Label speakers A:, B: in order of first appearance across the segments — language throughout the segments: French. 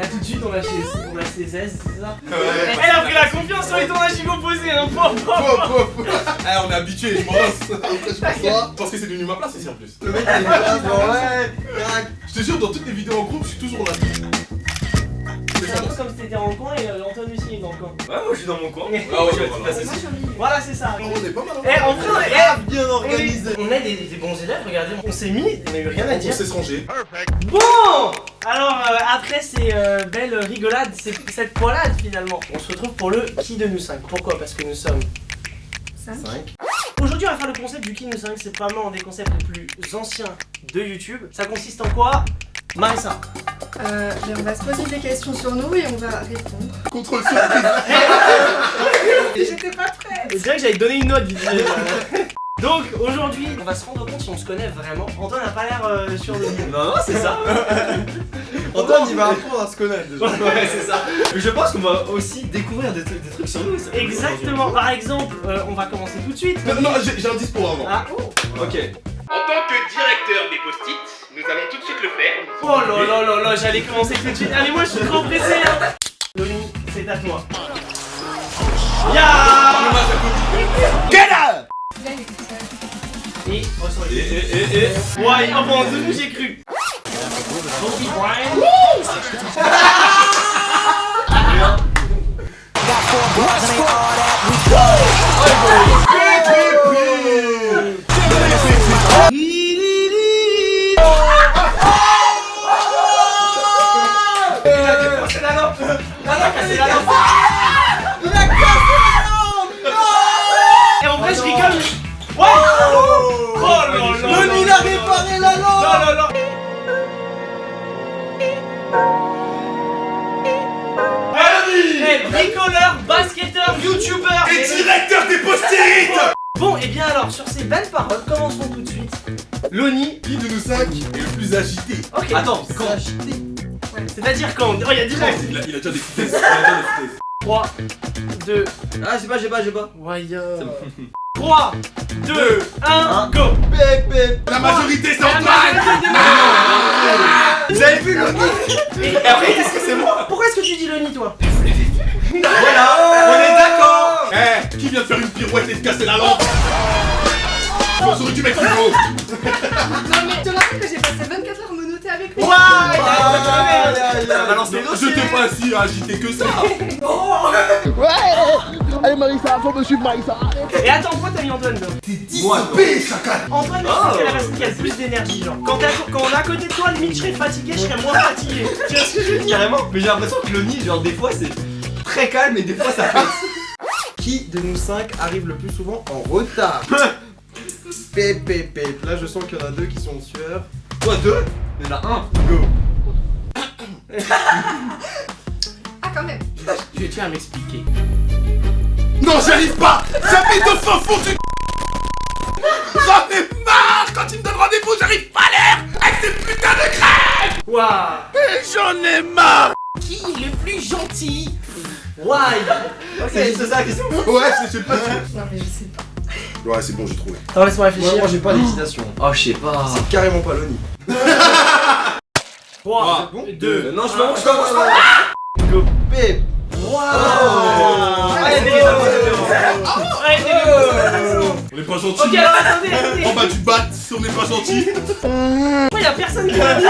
A: Là tout de suite on lâche les aises, c'est ça? Ouais. Elle a pris la confiance sur les tournages opposés, hein,
B: Eh, on est habitué, je pense. Après, je m'assois. Parce que c'est devenu ma place ici en plus.
C: Le mec il est là, bon ouais, crac.
B: Je te jure, dans toutes les vidéos en groupe, je suis toujours là.
A: C'est un peu comme si t'étais en coin et Antoine aussi est dans le coin.
D: Ouais, moi je suis dans mon coin.
B: Ah ouais,
E: Moi, je suis au milieu.
A: Voilà, c'est ça.
B: On est pas mal.
A: Eh, en vrai,
C: Bien organisé.
A: on est des bons élèves, regardez, on s'est mis, on n'a eu rien à
B: On
A: dire.
B: sait se ranger.
A: Bon. Alors, après ces belles rigolades, cette poilade finalement, on se retrouve pour le qui de nous 5. Pourquoi? Parce que nous sommes
E: 5.
A: 5. Aujourd'hui, on va faire le concept du qui de nous 5. C'est probablement un des concepts les plus anciens de YouTube. Ça consiste en quoi? Marissa.
E: On va se poser des questions sur nous et on va répondre.
B: Contrôle surprise.
E: J'étais pas prête.
A: Je dirais que j'allais te donner une note, vite fait. Donc aujourd'hui, on va se rendre compte si on se connaît vraiment. Antoine n'a pas l'air sûr de nous.
D: Non, c'est ça.
C: Antoine il va apprendre à se connaître déjà.
D: Ouais, c'est ça. Mais je pense qu'on va aussi découvrir des trucs sur nous. ça.
A: Exactement. Par exemple, on va commencer tout de suite.
B: Non, j'ai un dispo avant.
A: Ah,
D: Ok.
F: En tant que directeur des post-it, nous allons tout de suite le faire.
A: oh là là là là, j'allais commencer tout de suite. Allez, moi je suis trop pressé. Hein. Loni, c'est à toi. Ya.
E: Là, il est tout seul.
A: Et, oh sorry.
D: Et.
A: Ouais, oh bon, de nous j'ai cru. Monkey Brian. C'est la lampe. La lampe, c'est la lampe.
C: Il a cassé la lampe.
A: Et en vrai, je rigole. Ouais. Oh là là.
C: Loni il a réparé la lampe.
A: Non, non, non. Hey, bricoleur, basketteur, youtubeur
B: Et directeur des post-it.
A: Bon, et bien alors, sur ces belles paroles, commençons tout de suite. Loni,
B: Qui de nous 5 est le plus agité?
A: ok.
D: Attends, quand
A: C'est-à-dire quand? Oh, il y a déjà.
B: Il a déjà des vitesses. Il a déjà des vitesses.
A: 3, 2,
D: Ah, j'ai pas.
A: ouais, 3, 2, 1, go!
C: Pépé.
B: La majorité, c'est
A: La
B: Antoine.
A: majorité de-
D: Vous avez vu Loni?
A: Et
D: après, qu'est-ce que c'est moi?
A: pourquoi est-ce que tu dis Loni, toi?
D: Voilà, on est d'accord.
B: Eh, qui vient de faire une pirouette et de casser la lampe? J'aurais dû mettre une mot.
E: Non, mais je te rappelle que j'ai passé 24 heures monoté avec lui.
A: Ouais!
D: Ça balance les dossiers.
B: Je t'ai pas si agité que ça.
C: Allez Marissa, faut me suivre Marissa.
A: Et attends, pourquoi t'as mis Antoine, toi?
D: Moi,
A: Antoine, c'est la personne qui a le plus d'énergie, genre. Quand on est à côté de toi, limite, je serais fatigué, je serais moins fatigué. Tu vois ce que je veux dire?
D: carrément. Mais j'ai l'impression que Loni, genre des fois c'est très calme et des fois ça pète.
C: Qui de nous 5 arrive le plus souvent en retard? Pépé. Là je sens qu'il y en a deux qui sont en sueur.
D: Toi, 2. Il y en a un.
C: Go.
E: Ah, quand même.
A: Je tiens à m'expliquer.
B: Non, j'y arrive pas. J'habite au fin fond du. J'en ai marre. Quand il me donne rendez-vous, j'arrive pas à l'heure. Avec ces putains de crêpes.
A: Waouh!
B: J'en ai marre.
A: Qui est le plus gentil? Why?
D: C'est juste ça la question.
B: Ouais, je sais pas.
E: Non, mais je sais pas.
B: Ouais, c'est bon, j'ai trouvé.
A: Attends, laisse-moi réfléchir.
C: Moi j'ai pas d'hésitation.
D: Oh, je sais pas.
C: C'est carrément pas Loni.
A: 3,
C: bon
A: 2,
D: Non, je commence.
A: go!
C: Pépé.
A: Allez,
B: On est pas gentil.
A: ok, alors attendez!
B: En bas du bat, si on n'est pas gentil.
A: Pourquoi y'a personne qui m'a mis?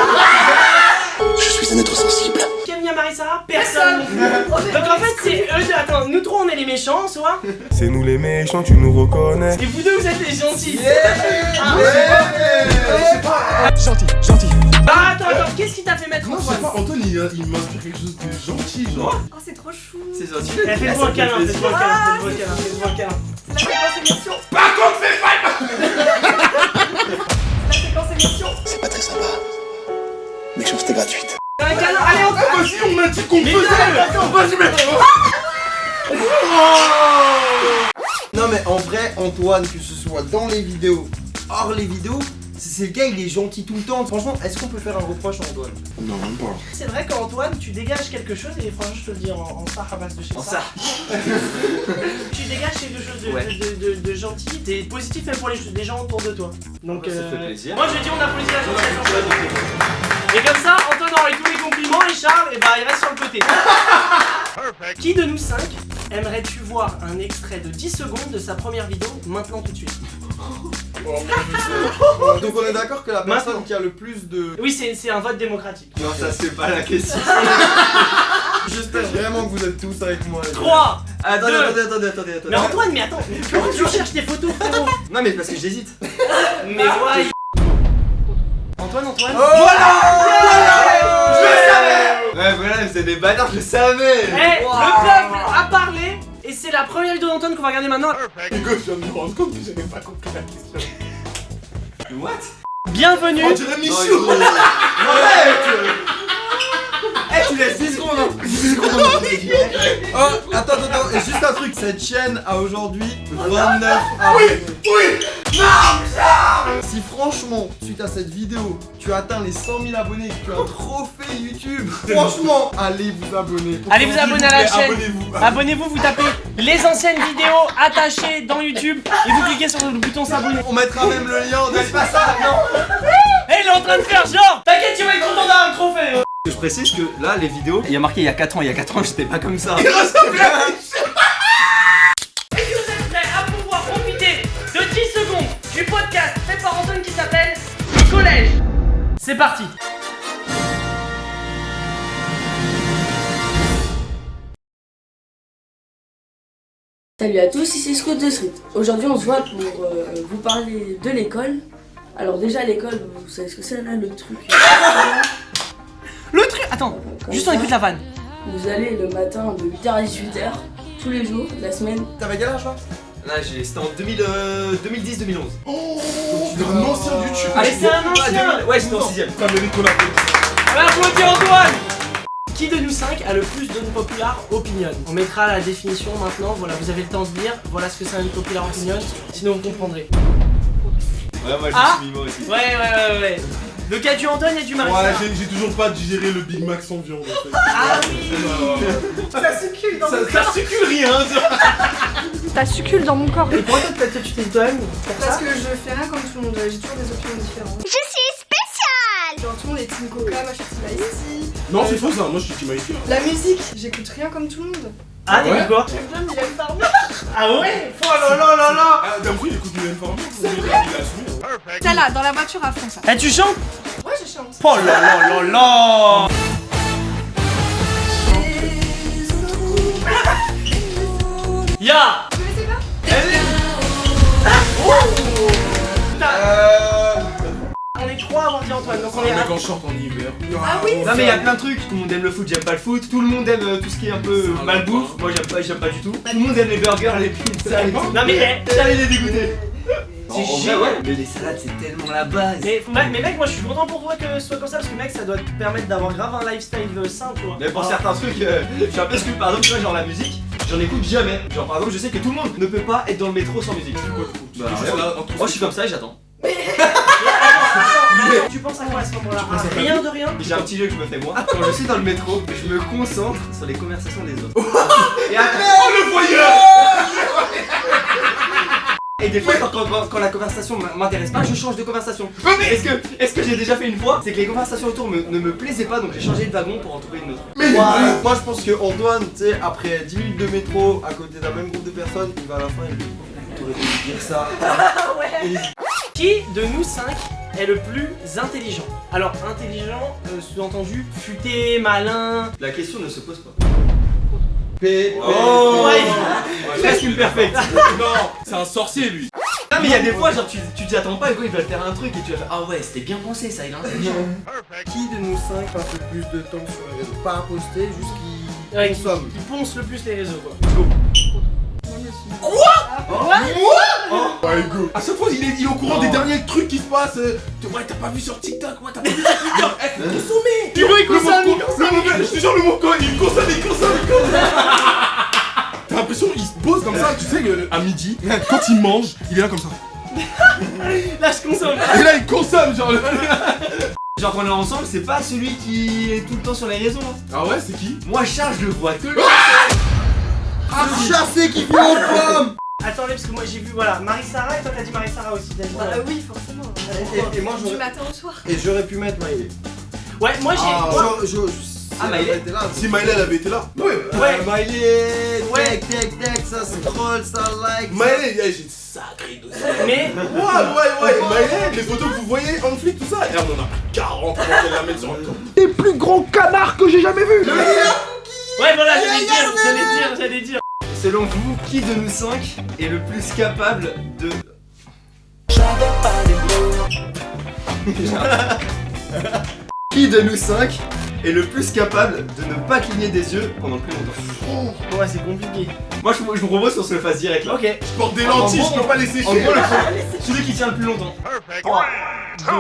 F: Je suis un être sensible.
A: Qui a mis à Marissa? Personne! Donc en fait, c'est eux deux. Attends, nous trois on est les méchants, soit?
G: C'est nous les méchants, tu nous reconnais.
A: Et vous deux vous êtes les gentils!
G: Gentil.
A: Ah, attends, qu'est-ce qui t'a fait mettre
B: Non, je sais
A: Antoine?
B: pas, Antoine il m'inspire quelque chose de gentil, genre.
E: Oh, c'est trop chou.
D: C'est gentil.
A: Eh, faites-moi un câlin, faites-moi un câlin, faites-moi un câlin.
E: C'est la séquence émission.
B: Par contre, fais pas.
E: La séquence émission.
F: C'est pas très sympa. Méchanceté gratuite.
A: Un câlin, allez, on
B: Ah, vas-y, on m'a dit qu'on
A: Mais
B: faisait.
A: non,
B: Vas-y, mais.
C: Non mais en vrai Antoine, que ce soit dans les vidéos, hors les vidéos, c'est le gars il est gentil tout le temps. Franchement, est-ce qu'on peut faire un reproche à Antoine?
B: Non, même pas.
A: C'est vrai qu'Antoine, tu dégages quelque chose, et franchement, je te le dis en ça à base de chez
D: En
A: ça.
D: ça.
A: Tu dégages quelque chose
D: Ouais.
A: de gentil, t'es positif même pour des gens autour de toi. Donc,
D: Ça fait plaisir.
A: moi je dis on applaudit la gentillesse. Et comme ça, Antoine aurait tous les compliments et Charles, et bah il reste sur côté. Qui de nous 5 aimerais-tu voir un extrait de 10 secondes de sa première vidéo maintenant tout de suite?
C: Donc on est d'accord que la personne
A: Maintenant.
C: qui a le plus de...
A: Oui, c'est un vote démocratique.
D: Non, ça c'est pas la question.
C: J'espère vraiment que vous êtes tous avec moi. les gars.
A: 3.
D: Attendez,
A: Deux.
D: attendez.
A: Mais Antoine, mais attends, comment tu cherches tes photos, frérot?
D: Non, mais parce que j'hésite.
A: Mais ouais. Antoine.
D: Ouais, voilà, c'est des bâtards, je le savais.
A: Eh, le peuple a parlé et c'est la première vidéo d'Antoine qu'on va regarder maintenant.
B: Hugo, je viens de me rendre compte que j'avais pas compris la question.
D: What?
A: Bienvenue.
B: On dirait Michou.
D: Eh, tu laisses 10 secondes, hein.
B: 10 secondes.
C: Oh, attends, et juste un truc, cette chaîne a aujourd'hui 29 abonnés.
B: Oui.
C: Si franchement, suite à cette vidéo, tu atteins les 100 000 abonnés, que tu as un trophée YouTube, franchement, allez vous abonner.
A: Allez vous abonner à la chaîne.
B: Abonnez-vous.
A: Abonnez-vous, vous tapez les anciennes vidéos attachées dans YouTube et vous cliquez sur le bouton s'abonner.
C: On mettra même le lien en description.
D: Pas ça, non.
A: Eh, il est en train de faire genre. T'inquiète, tu vas être content d'avoir un trophée.
D: Je précise que là, les vidéos, il y a marqué il y a 4 ans. Il y a 4 ans, j'étais pas comme ça.
A: Est-ce que vous êtes prêts à pouvoir profiter de 10 secondes du podcast fait par Antoine qui s'appelle Le Collège? C'est parti.
H: Salut à tous, ici Scott de Street. Aujourd'hui on se voit pour vous parler de l'école. Alors déjà l'école, vous savez ce que c'est là, le truc.
A: Le truc. Attends,
H: Comme
A: juste on
H: ça.
A: écoute la vanne.
H: Vous allez le matin de 8h à 18h, tous les jours, de la semaine.
C: T'avais quel âge là?
D: Là, c'était en 2010-2011.
B: Oh, tu es un ancien YouTube.
A: Allez, c'est un ancien.
D: Ouais, j'étais en 6ème.
B: Ça mérite qu'on applaudisse.
A: On va applaudir Antoine. Qui de nous 5 a le plus d'unpopular opinion? On mettra la définition maintenant, voilà, vous avez le temps de lire, voilà ce que c'est un unpopular opinion, sinon vous comprendrez.
D: Ouais, moi,
A: Ah.
D: je me suis mis moi aussi.
A: Ouais. Donc il y a du Antoine, il y a du Marissa.
B: Ouais, j'ai toujours pas digéré le Big Mac sans viande en fait.
A: Ah oui. Ça succule dans mon
B: Ça succule rien.
E: Ça succule dans mon corps.
A: Et pourquoi toi tu t'es toi-même pour
E: Parce
A: ça?
E: que je fais rien comme tout le monde, j'ai toujours des opinions différentes.
I: Je suis spéciale.
E: Genre tout le monde est team Coca, moi je suis team Ice Tea.
B: Non, c'est faux ça. Moi je suis Team Ice.
E: La musique, j'écoute rien comme tout le monde.
A: Ah t'écoutes
B: Ouais.
A: quoi?
E: J'aime bien Mylène Farmer.
A: Ah ouais? Oh là là là là.
B: Ah, d'un coup, il écoute Mylène Farmer. Il a assumé.
E: Celle-là, dans la voiture à fond ça.
A: Eh tu chantes?
E: Ouais, je chante.
A: Oh là là là là. Ya.
E: Tu connaissais pas?
A: On est trois à avoir dit Antoine, donc on est
B: Un
A: un.
B: mec en short en hiver.
E: Ah oui.
D: Non, mais il y a plein de trucs. Tout le monde aime le foot, j'aime pas le foot. Tout le monde aime tout ce qui est un peu
B: C'est un
D: malbouffe.
B: lapin.
D: Moi, j'aime pas du tout. Tout le monde aime les burgers, les pizzas et tout.
A: Non mais eh,
D: J'allais les dégoûter.
A: C'est
D: En vrai,
A: génial.
D: ouais. Mais les salades, c'est tellement la base.
A: mais mec, moi je suis content pour toi que ce soit comme ça parce que mec, ça doit te permettre d'avoir grave un lifestyle sain, tu vois.
D: Mais pour
A: Ah.
D: certains trucs, je suis un peu exclu. Par exemple, tu vois, genre la musique, j'en écoute jamais. Genre, par exemple, je sais que tout le monde ne peut pas être dans le métro sans musique.
B: C'est quoi le coup?
D: Bah,
B: Tu fais
D: rien.
B: juste là, entre-
D: Moi, je suis comme ça et j'attends.
A: Tu penses à quoi à ce moment-là?
B: penses à ta
A: Rien de rien.
D: J'ai un petit jeu que je me fais moi. Quand je suis dans le métro, je me concentre sur les conversations des autres. Et après,
B: Oh le voyeur.
D: et des fois, quand la conversation m'intéresse pas, je change de conversation. Mais est-ce que j'ai déjà fait une fois? C'est que les conversations autour ne me plaisaient pas, donc j'ai changé de wagon pour en trouver une autre.
C: Moi je pense que Antoine, tu sais, après 10 minutes de métro, à côté d'un même groupe de personnes, il va à la fin et il dit t'aurais dû dire ça. Et
A: Qui de nous 5 est le plus intelligent? Alors intelligent, sous-entendu, futé, malin.
D: La question ne se pose pas.
A: Oh, ouais.
D: Presque une perfecte.
B: Non, c'est un sorcier lui.
D: Non, mais il y a des fois, genre, tu t'y attends pas et quoi, il va faire un truc et tu vas faire ah ouais, c'était bien pensé ça, il est intelligent.
C: Qui de nous 5 passe le plus de temps sur les réseaux? Pas à poster, juste qu'il
A: Ouais,
C: consomme.
A: qui ponce le plus les réseaux quoi.
B: Ouais, go. À chaque fois, il est au courant des derniers trucs qui se passent. Ouais, t'as pas vu sur TikTok, ouais, t'as pas vu sur TikTok. Eh, faut consommer.
A: Tu vois, il consomme, il
B: Je te jure, le mot quoi, il consomme. T'as l'impression qu'il se pose comme ça, tu sais, à midi, quand il mange, il est là comme ça.
A: Là je consomme.
B: Et là, il consomme, genre.
D: Genre, quand on est ensemble, c'est pas celui qui est tout le temps sur les réseaux. Hein.
B: Ah ouais, c'est qui?
D: Moi, Charles, je le vois tout.
C: Le chassé qui vit aux pommes.
A: Attends, parce que moi j'ai vu, voilà, Marie-Sara et toi t'as dit Marie-Sara aussi. T'as dit,
E: Bah oui, forcément.
C: Et moi
E: Du
C: j'aurais...
E: matin au soir.
C: Et j'aurais pu mettre Maïlé.
A: Ouais, moi j'ai.
C: Ah,
A: moi-
C: elle
D: Miley.
C: avait été là.
B: Si Miley elle avait été là. Ouais.
C: Miley,
A: Ouais.
C: tech, ça scroll, ça like.
B: Miley, j'ai une sacrée dossier.
A: Mais
B: Ouais. Miley, les photos que vous voyez en flic, tout ça. Et on en a 40 avant qu'elle la mette sur le camp.
G: Les plus gros canards que j'ai jamais vus.
A: ouais, voilà, j'allais dire.
D: Selon vous, qui de nous 5 est le plus capable de... Qui de nous 5 est le plus capable de ne pas cligner des yeux pendant plus longtemps?
A: Ouais, c'est compliqué.
D: Moi je vous propose qu'on se le fasse direct là.
A: Ok.
B: Je porte des lentilles, je peux pas les sécher.
D: En gros, celui qui tient le plus longtemps. 3, 2, 1.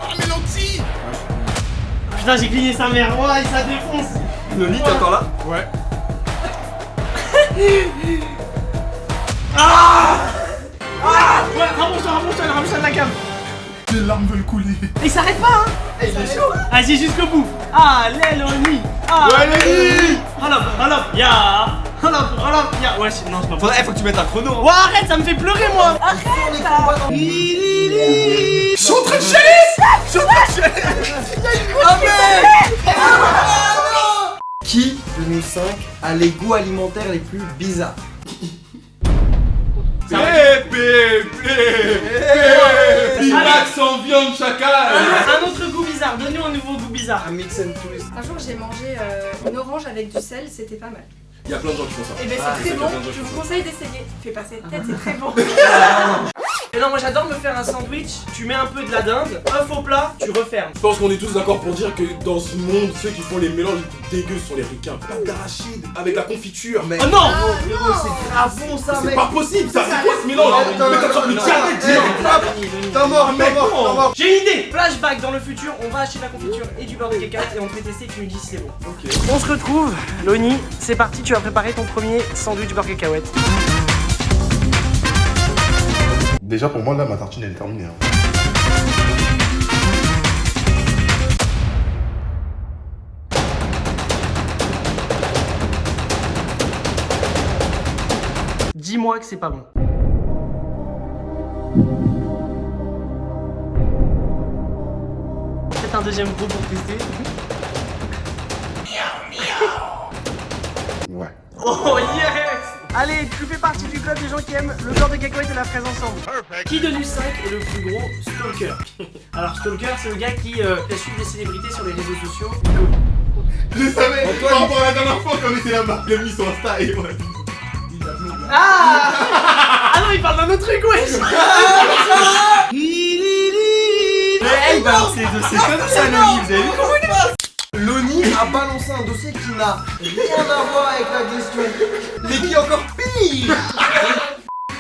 B: Ah, mes lentilles.
A: Putain, j'ai cligné sa mère. Ouais, ça défonce.
D: Noli, t'es encore là?
B: Ouais.
A: Ouais, rapproche-toi de la cam.
B: Mes larmes veulent couler.
A: Il s'arrête pas, hein. Vas-y, jusqu'au bout. Allez, Loni.
B: Ouais, Loni.
A: Hop, ya. Hop, ya. Ouais, non, c'est pas
D: Faut que tu mettes un chrono.
A: Ouais, arrête, ça me fait pleurer, moi.
B: Je suis en train de chialer.
C: Qui de nous 5 a les goûts alimentaires les plus bizarres?
B: Bimax sans viande chacal.
A: Un autre goût bizarre. Donne-nous un nouveau goût bizarre.
C: Un mix and twist.
E: Un jour, j'ai mangé une orange avec du sel, c'était pas mal.
B: Il y a plein de gens qui font ça.
E: Et ben
C: Ah,
E: c'est très
B: ça
E: bon,
B: fait plein de gens
E: je
B: qui
E: vous conseille d'essayer. Fais pas cette tête, c'est très bon.
A: Et non, moi j'adore me faire un sandwich. Tu mets un peu de la dinde, œuf au plat, tu refermes.
B: Je pense qu'on est tous d'accord pour dire que dans ce monde, ceux qui font les mélanges les plus dégueux sont les ricains. Pâte d'arachide avec la confiture.
C: Mais
A: Oh non.
C: c'est grave bon ça,
B: C'est
C: mec.
B: pas possible, ça c'est quoi ce mélange?
C: Attends,
B: Mais t'as le diabète, dis-le.
C: T'es mort,
B: mec, non.
A: J'ai une idée. Flashback dans le futur, on va acheter de la confiture et du beurre de cacahuète et on te fait tester, tu nous dis si c'est bon.
B: Ok.
A: On se retrouve, Loni, c'est parti, tu vas préparer ton premier sandwich beurre cacahuète.
B: Déjà pour moi là ma tartine elle est terminée.
A: Dis-moi que c'est pas bon. Peut-être un deuxième gros pour tester.
B: Ouais.
A: Oh yes! Allez, tu fais partie du club des gens qui aiment le beurre de cacahuète et la fraise ensemble. Qui de nous 5 est le plus gros stalker? Alors stalker, c'est le gars qui fait suivre des célébrités sur les réseaux sociaux.
B: Je savais, par rapport à la dernière fois qu'on était là-bas, il a mis son Insta et voilà.
A: Ah non, il parle d'un autre truc, wesh!
D: Mais bah c'est comme ça Noli, vous avez vu comment il est?
C: Loni a balancé un dossier qui n'a rien à voir avec la question, mais qui est encore pire.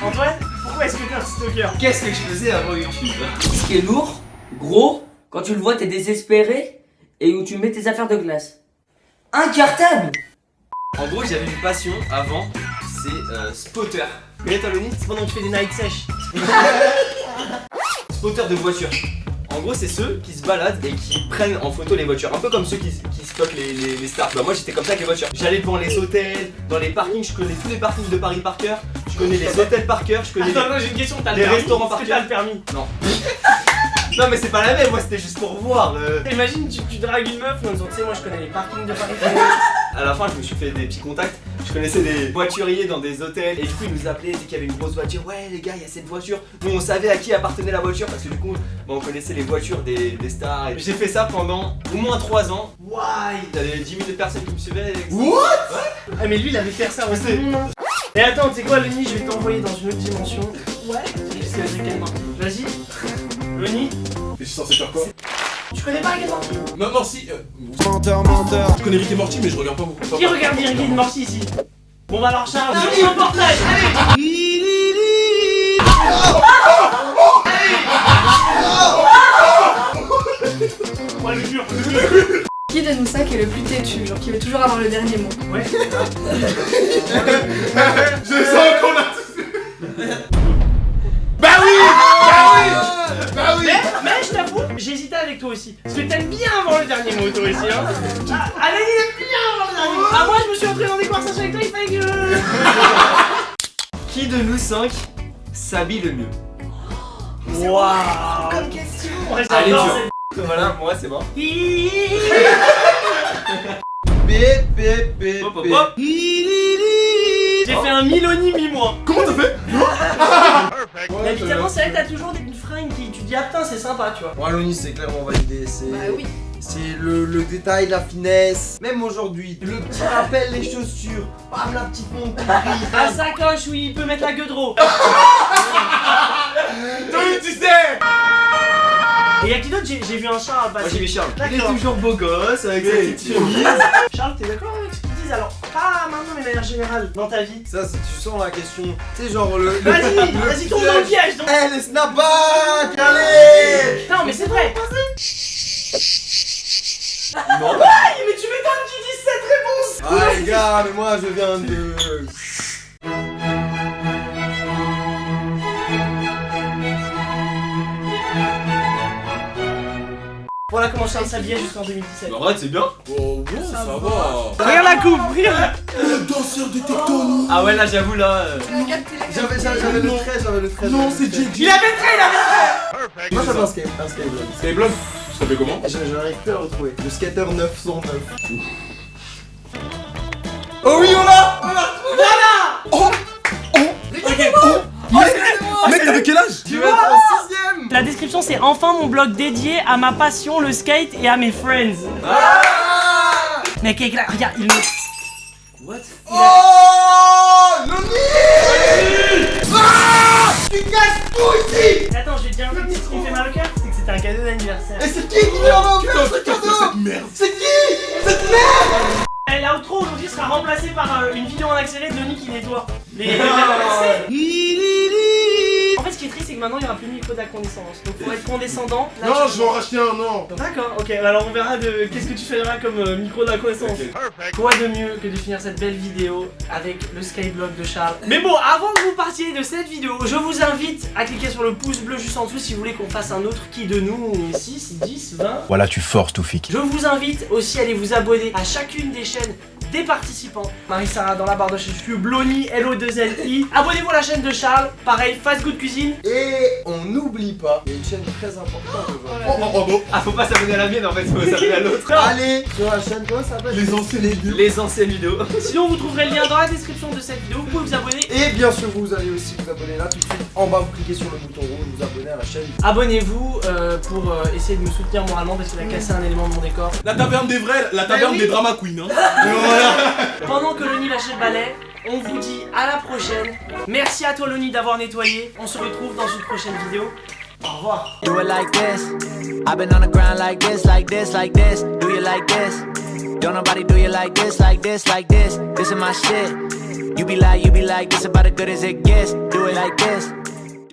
A: Antoine, pourquoi est-ce que t'es un stalker?
D: Qu'est-ce que je faisais avant YouTube?
H: Ce qui est lourd, gros, quand tu le vois, t'es désespéré et où tu mets tes affaires de glace. Un cartable!
D: En gros, j'avais une passion avant, c'est spotter.
A: Mais toi, Loni, c'est pendant que tu fais des night sèches.
D: Spotter de voiture. En gros, c'est ceux qui se baladent et qui prennent en photo les voitures. Un peu comme ceux qui spotent les stars. Bah, moi, j'étais comme ça avec les voitures. J'allais devant les hôtels, dans les parkings. Je connais tous les parkings de Paris par cœur. Je connais les hôtels par cœur. Je connais
A: Attends, non, j'ai une question, t'as le
D: les
A: permis?
D: restaurants par
A: Est-ce que
D: cœur.
A: t'as le permis?
D: Non. Non, mais c'est pas la même. Moi, c'était juste pour voir.
A: Imagine, tu dragues une meuf en disant, tu sais, moi je connais les parkings de Paris.
D: À la fin, je me suis fait des petits contacts. Je connaissais des voituriers dans des hôtels. Et du coup, ils nous appelaient dès qu'il y avait une grosse voiture. Ouais, les gars, il y a cette voiture. Nous, on savait à qui appartenait la voiture parce que du coup, bah, on connaissait les voitures des stars. Et j'ai fait ça pendant au moins 3 ans.
A: Why?
D: J'avais 10 000 personnes qui me suivaient.
B: What?
A: Ah, mais lui, il avait fait ça aussi.
D: sais.
A: Et attends, tu sais quoi, Loni, je vais t'envoyer dans une autre dimension.
E: Ouais.
A: Jusqu'à Rick and Morty. Vas-y. Loni,
B: Et je suis censé faire quoi?
A: tu connais pas Rick and Morty?
B: Non, si.
G: Menteur, menteur.
B: Je connais Rick et Morty mais je regarde pas beaucoup.
A: Qui regarde Rick and Morty ici? Bon bah alors Charles, viens au portage, allez! Ouais, le dur.
E: Qui de nous 5 est le plus têtu, genre qui veut toujours avoir le dernier mot?
A: Ouais.
B: Je sens qu'on a. Bah oui! Bah oui!
A: Mais je t'avoue, j'hésitais avec toi aussi. Parce que t'aimes bien avoir le dernier mot toi aussi, hein. Ah, Alain, il aime bien avoir le dernier mot. Ah, moi je me suis entré dans des conversations avec toi, il fallait que...
D: Qui de nous 5 s'habille le mieux?
A: Waouh.
E: Comme question.
A: Ouais,
D: Allez,
A: j'adore
D: dur.
A: cette-
D: Voilà, moi c'est bon.
C: P.
D: Hop, hop, hop.
A: J'ai fait un mi-Loni, mi-moi.
B: Comment t'as fait?
A: Mais évidemment, c'est vrai que t'as toujours une fringue qui tu dis ah putain c'est sympa tu vois.
C: Moi, Loni, c'est clairement validé. C'est
E: Bah oui.
C: c'est le détail, la finesse. Même aujourd'hui, le petit rappel, les chaussures. Bam, la petite montre.
A: La sacoche où il peut mettre la gueule de
B: Toi, tu sais.
A: Et y'a qui d'autre? J'ai vu un Charles
D: Moi
A: passer.
D: j'ai mis Charles. Il est
A: D'accord.
D: toujours beau gosse avec sa petite chemise.
A: Charles, t'es d'accord avec ce qu'ils disent alors? Pas maintenant mais de manière générale dans ta vie.
C: Ça, tu sens la question. Tu sais, genre le.
A: Vas-y, tombe dans le piège donc.
C: Eh, le snapback, allez.
A: Non mais c'est vrai.
D: Non.
A: Aïe, mais tu m'étonnes qu'ils disent cette réponse.
C: Ah, les gars, mais moi, je viens de.
A: Voilà comment Charles s'habillait jusqu'en 2017.
D: Arrête, c'est bien.
B: Oh, bon, ça va.
A: Regarde la coupe, regarde.
B: Le danseur de tectonique.
D: Ah ouais, là j'avoue, là.
E: Tu as capté les gars.
C: J'avais le 13, j'avais le 13.
B: Non, c'est JJ.
A: Il avait trait, il avait trait.
C: Moi, j'avais un skateboard.
B: Skyblog. Ça s'appelait comment?
C: J'arrive plus à le retrouver. Le skater 909. Oh oui, on l'a.
B: Mec, t'avais quel âge?
C: Tu vas être en 6ème.
A: La description c'est enfin mon blog dédié à ma passion, le skate et à mes friends. Mec, regarde, il me...
D: What?
C: Oh, Loni. Ah, tu casses tout ici.
A: Attends, je vais te dire un truc, ce qui me fait mal au cœur, c'est que c'était un cadeau d'anniversaire.
C: Et c'est qui lui a offert ce cadeau?
B: Cette merde.
C: C'est qui? Cette merde.
A: Et l'outro aujourd'hui sera remplacée par une vidéo en accéléré de Loni qui nettoie. Les... En fait, ce qui est triste, c'est que maintenant il n'y aura plus de micro d'incandescence. Donc, pour être condescendant. Là,
B: Non, je vais en racheter un, non.
A: D'accord, ok, alors on verra de qu'est-ce que tu feras comme micro d'incandescence. Quoi de mieux que de finir cette belle vidéo avec le skyblock de Charles. Mais bon, avant que vous partiez de cette vidéo, je vous invite à cliquer sur le pouce bleu juste en dessous si vous voulez qu'on fasse un autre qui de nous, 6, 10, 20.
G: Voilà, tu forces tout fic.
A: Je vous invite aussi à aller vous abonner à chacune des chaînes des participants. Marie-Sara dans la barre de chez YouTube, Loni, LO2LI. Abonnez-vous à la chaîne de Charles, pareil, Fast Good Cuisine.
C: Et on n'oublie pas, il y a une chaîne très importante aujourd'hui.
D: Ah, faut pas s'abonner à la mienne en fait, faut s'abonner à l'autre.
C: Allez sur la chaîne, comment ça s'appelle?
B: Les anciennes vidéos.
D: Les anciennes vidéos.
A: Sinon, vous trouverez le lien dans la description de cette vidéo. Vous pouvez vous abonner.
C: Et bien sûr, vous allez aussi vous abonner là tout de suite. En bas, vous cliquez sur le bouton rouge, vous abonnez à la chaîne.
A: Abonnez-vous pour essayer de me soutenir moralement parce qu'il a cassé un élément de mon décor.
B: La taverne des vrais, la taverne
A: oui.
B: des drama queens, hein. Et voilà.
A: Pendant que Loni lâchait le balai, on vous dit à la prochaine. Merci à toi Loni d'avoir nettoyé. On se retrouve dans une prochaine vidéo. Au revoir.
J: Do it like this. I've been on the ground like this, like this, like this. Do you like this? Don't nobody do you like this, like this, like this. This is my shit. You be like, this about as good as it gets. Do it like this.